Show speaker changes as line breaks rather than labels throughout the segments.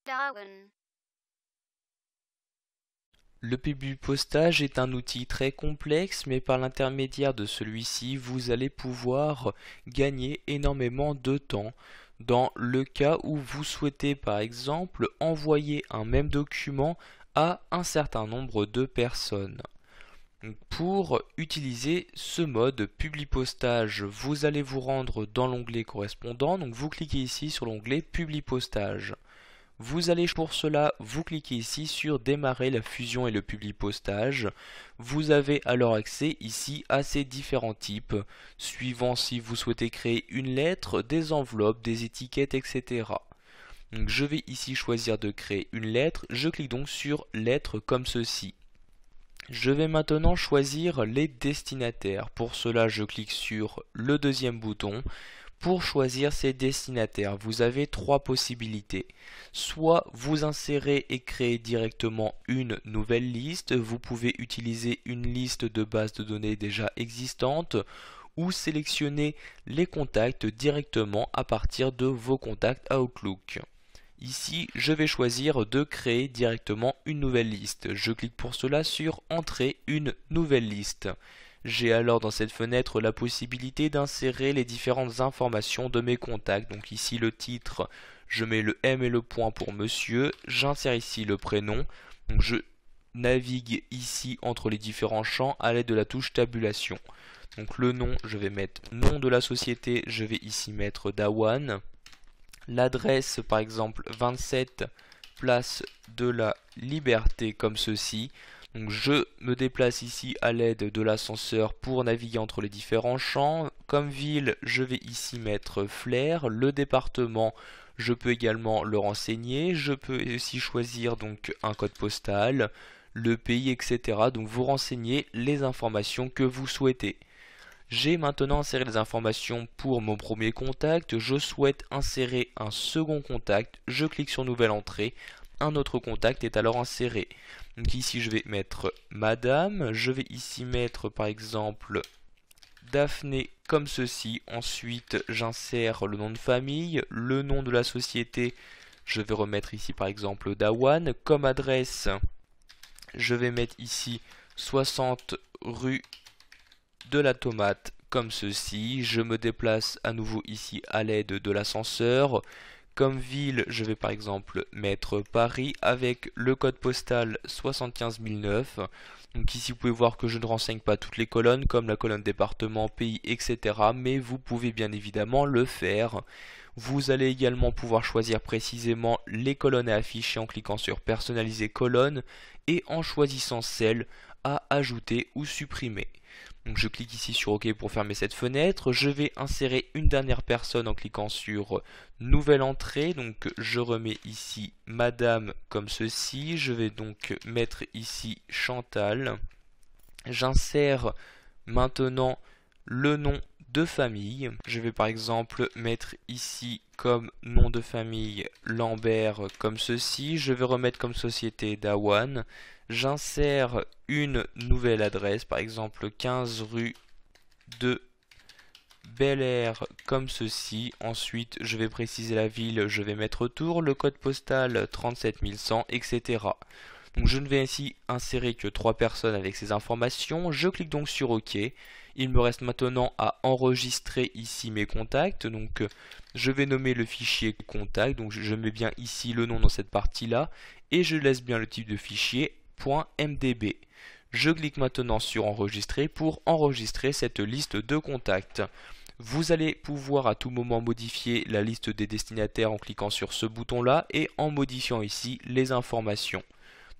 Darwin.
Le publipostage est un outil très complexe, mais par l'intermédiaire de celui-ci, vous allez pouvoir gagner énormément de temps. Dans le cas où vous souhaitez par exemple envoyer un même document à un certain nombre de personnes. Donc, pour utiliser ce mode publipostage, vous allez vous rendre dans l'onglet correspondant. Donc vous cliquez ici sur l'onglet publipostage. Vous allez pour cela, vous cliquez ici sur démarrer la fusion et le publipostage. Vous avez alors accès ici à ces différents types, suivant si vous souhaitez créer une lettre, des enveloppes, des étiquettes, etc. Donc je vais ici choisir de créer une lettre, je clique donc sur lettre comme ceci. Je vais maintenant choisir les destinataires. Pour cela, je clique sur le deuxième bouton. Pour choisir ces destinataires, vous avez trois possibilités. Soit vous insérez et créez directement une nouvelle liste, vous pouvez utiliser une liste de bases de données déjà existantes, ou sélectionner les contacts directement à partir de vos contacts Outlook. Ici, je vais choisir de créer directement une nouvelle liste. Je clique pour cela sur Entrer une nouvelle liste. J'ai alors dans cette fenêtre la possibilité d'insérer les différentes informations de mes contacts. Donc ici le titre, je mets le M et le point pour monsieur. J'insère ici le prénom. Donc je navigue ici entre les différents champs à l'aide de la touche tabulation. Donc le nom, je vais mettre nom de la société, je vais ici mettre Dawan. L'adresse par exemple 27 place de la Liberté comme ceci. Donc je me déplace ici à l'aide de l'ascenseur pour naviguer entre les différents champs. Comme ville, je vais ici mettre Flers. Le département, je peux également le renseigner. Je peux aussi choisir donc un code postal, le pays, etc. Donc vous renseignez les informations que vous souhaitez. J'ai maintenant inséré les informations pour mon premier contact. Je souhaite insérer un second contact. Je clique sur Nouvelle entrée. Un autre contact est alors inséré. Donc ici je vais mettre Madame. Je vais ici mettre par exemple Daphné comme ceci. Ensuite j'insère le nom de famille, le nom de la société. Je vais remettre ici par exemple Dawan. Comme adresse, je vais mettre ici 60 rue de la tomate comme ceci. Je me déplace à nouveau ici à l'aide de l'ascenseur. Comme ville, je vais par exemple mettre Paris avec le code postal 75009. Donc ici vous pouvez voir que je ne renseigne pas toutes les colonnes comme la colonne département, pays, etc. Mais vous pouvez bien évidemment le faire. Vous allez également pouvoir choisir précisément les colonnes à afficher en cliquant sur personnaliser colonne et en choisissant celle à ajouter ou supprimer. Donc je clique ici sur OK pour fermer cette fenêtre. Je vais insérer une dernière personne en cliquant sur Nouvelle entrée. Donc je remets ici Madame comme ceci. Je vais donc mettre ici Chantal. J'insère maintenant le nom de famille. Je vais par exemple mettre ici comme nom de famille Lambert comme ceci. Je vais remettre comme société Dawan. J'insère une nouvelle adresse, par exemple 15 rue de Bel Air comme ceci. Ensuite, je vais préciser la ville, je vais mettre Tours, le code postal 37100, etc. Donc je ne vais ainsi insérer que 3 personnes avec ces informations. Je clique donc sur OK. Il me reste maintenant à enregistrer ici mes contacts. Donc je vais nommer le fichier contact. Donc je mets bien ici le nom dans cette partie-là. Et je laisse bien le type de fichier .mdb. Je clique maintenant sur enregistrer pour enregistrer cette liste de contacts. Vous allez pouvoir à tout moment modifier la liste des destinataires en cliquant sur ce bouton-là et en modifiant ici les informations.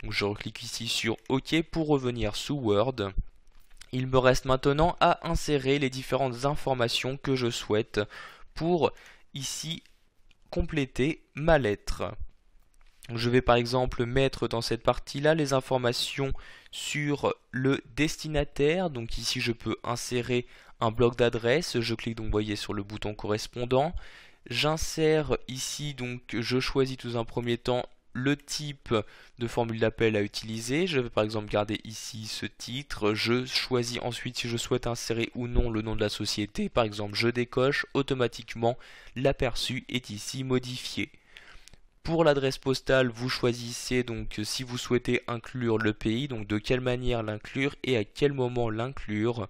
Donc je reclique ici sur OK pour revenir sous Word. Il me reste maintenant à insérer les différentes informations que je souhaite pour ici compléter ma lettre. Je vais par exemple mettre dans cette partie-là les informations sur le destinataire. Donc ici je peux insérer un bloc d'adresse. Je clique donc vous voyez sur le bouton correspondant. J'insère ici donc je choisis tout un premier temps le type de formule d'appel à utiliser. Je vais par exemple garder ici ce titre. Je choisis ensuite si je souhaite insérer ou non le nom de la société. Par exemple je décoche, automatiquement l'aperçu est ici modifié. Pour l'adresse postale, vous choisissez donc si vous souhaitez inclure le pays, donc de quelle manière l'inclure et à quel moment l'inclure.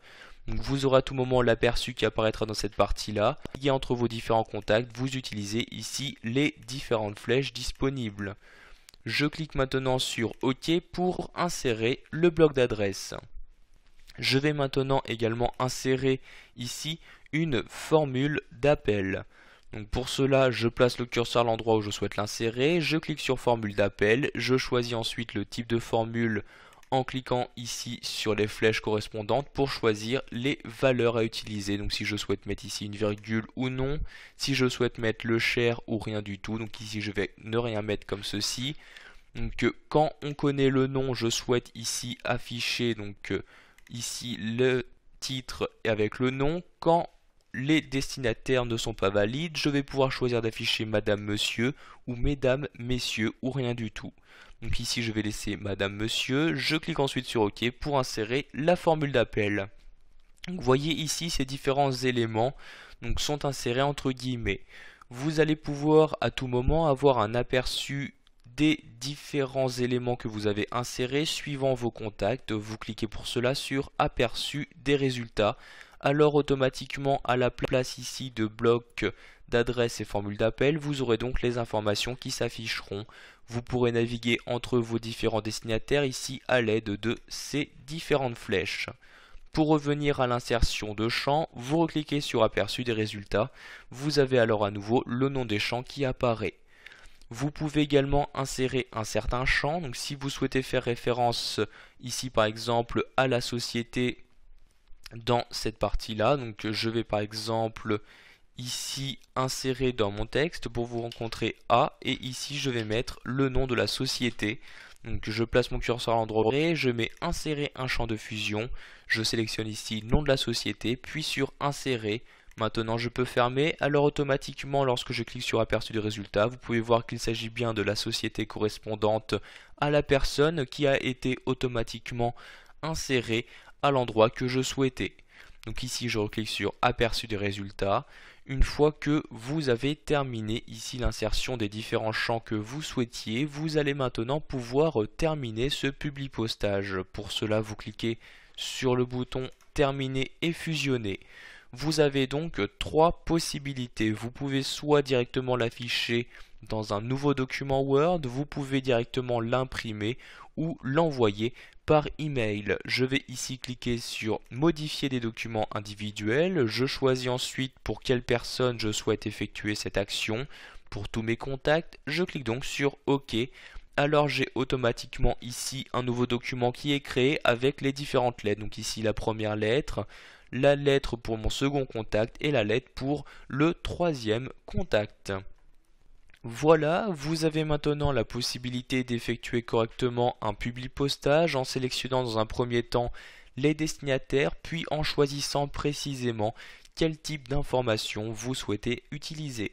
Donc vous aurez à tout moment l'aperçu qui apparaîtra dans cette partie-là. Et entre vos différents contacts, vous utilisez ici les différentes flèches disponibles. Je clique maintenant sur OK pour insérer le bloc d'adresse. Je vais maintenant également insérer ici une formule d'appel. Donc pour cela, je place le curseur à l'endroit où je souhaite l'insérer, je clique sur formule d'appel, je choisis ensuite le type de formule en cliquant ici sur les flèches correspondantes pour choisir les valeurs à utiliser. Donc si je souhaite mettre ici une virgule ou non, si je souhaite mettre le cher ou rien du tout, donc ici je vais ne rien mettre comme ceci. Donc quand on connaît le nom, je souhaite ici afficher ici le titre avec le nom. Quand les destinataires ne sont pas valides, je vais pouvoir choisir d'afficher Madame, Monsieur ou Mesdames, Messieurs ou rien du tout. Donc ici je vais laisser Madame, Monsieur, je clique ensuite sur OK pour insérer la formule d'appel. Vous voyez ici ces différents éléments sont insérés entre guillemets. Vous allez pouvoir à tout moment avoir un aperçu des différents éléments que vous avez insérés suivant vos contacts. Vous cliquez pour cela sur aperçu des résultats. Alors automatiquement à la place ici de bloc d'adresse et formule d'appel, vous aurez donc les informations qui s'afficheront. Vous pourrez naviguer entre vos différents destinataires ici à l'aide de ces différentes flèches. Pour revenir à l'insertion de champs, vous recliquez sur aperçu des résultats. Vous avez alors à nouveau le nom des champs qui apparaît. Vous pouvez également insérer un certain champ. Donc si vous souhaitez faire référence ici par exemple à la société dans cette partie-là, donc je vais par exemple ici insérer dans mon texte pour vous rencontrer A et ici je vais mettre le nom de la société. Donc je place mon curseur à l'endroit et je mets insérer un champ de fusion. Je sélectionne ici nom de la société puis sur insérer. Maintenant je peux fermer, alors automatiquement lorsque je clique sur aperçu des résultats, vous pouvez voir qu'il s'agit bien de la société correspondante à la personne qui a été automatiquement insérée à l'endroit que je souhaitais. Donc ici je reclique sur aperçu des résultats. Une fois que vous avez terminé ici l'insertion des différents champs que vous souhaitiez, vous allez maintenant pouvoir terminer ce publipostage. Pour cela vous cliquez sur le bouton terminer et fusionner. Vous avez donc trois possibilités. Vous pouvez soit directement l'afficher dans un nouveau document Word, vous pouvez directement l'imprimer ou l'envoyer par email. Je vais ici cliquer sur modifier des documents individuels. Je choisis ensuite pour quelle personne je souhaite effectuer cette action. Pour tous mes contacts, je clique donc sur OK. Alors j'ai automatiquement ici un nouveau document qui est créé avec les différentes lettres. Donc ici la première lettre, la lettre pour mon second contact et la lettre pour le troisième contact. Voilà, vous avez maintenant la possibilité d'effectuer correctement un publipostage en sélectionnant dans un premier temps les destinataires, puis en choisissant précisément quel type d'information vous souhaitez utiliser.